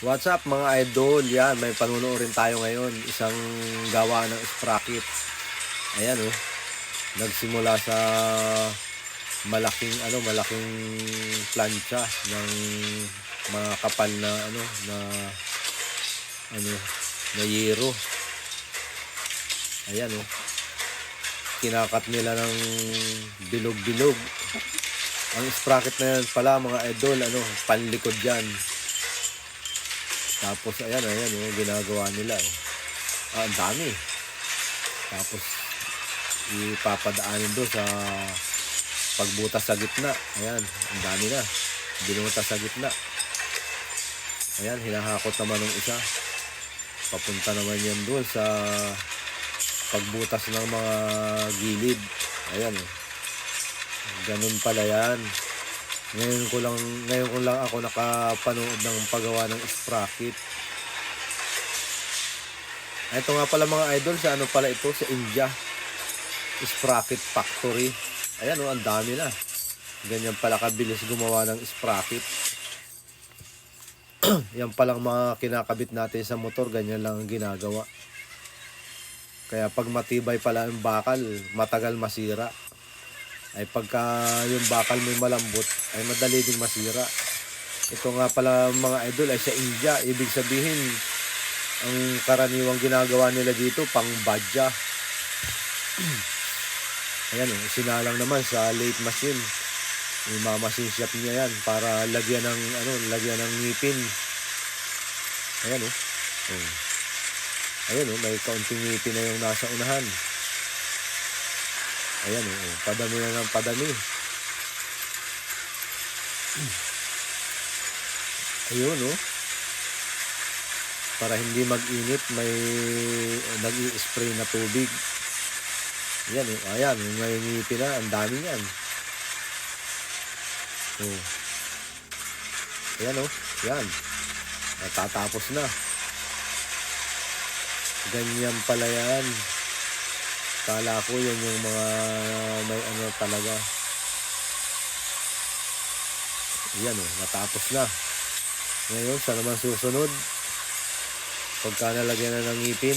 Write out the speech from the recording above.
What's up mga idol? Yan, may panunuorin tayo ngayon. Isang gawa ng sprocket. Ayan oh. Nagsimula sa malaking plancha ng mga kapal na ano na yero. Ayan oh. Kinakat nila ng bilog-bilog. Ang sprocket na yan pala mga idol, panlikod yan. Tapos ayan oh, ginagawa nila oh. Ang dami. Tapos ipapadaanin doon sa pagbutas sa gitna. Ayan, ang dami na. Binutas sa gitna. Ayan, hinahakot naman ng isa. Papunta naman yan doon sa pagbutas ng mga gilid. Ayan oh. Ganun pala yan. Ngayon ko lang ako nakapanood ng paggawa ng sprocket. Ito nga pala mga idol, sa ano pala ito, sa India. Sprocket Factory. Ayan oh, ang dami na. Ganyan pala kabilis gumawa ng sprocket. Yan palang mga kinakabit natin sa motor, ganyan lang ang ginagawa. Kaya pag matibay pala yung bakal, matagal masira. Ay pagka yung bakal may malambot, ay madali ding masira. Ito nga pala mga idol ay sa India. Ibig sabihin, ang karaniwang ginagawa nila dito pang badya. Ayan o, sinalang naman sa late machine. Imamasin shop niya yan para lagyan ng ngipin. Ayan o. Ayan o, may kaunting ngipin na yung nasa unahan. Ayan oh, padami na ng padami. Ayun oh. Para hindi mag-init, may nag-i-spray na tubig. Ayan oh, ayan, may ngipin na, ang dami yan. Oh. Ayan oh, yan. Natatapos na. Ganyan pala yan. Kala ko yan yung mga may talaga. Yan o, natapos na. Ngayon, saan naman susunod? Pagka nalagyan na ng ngipin,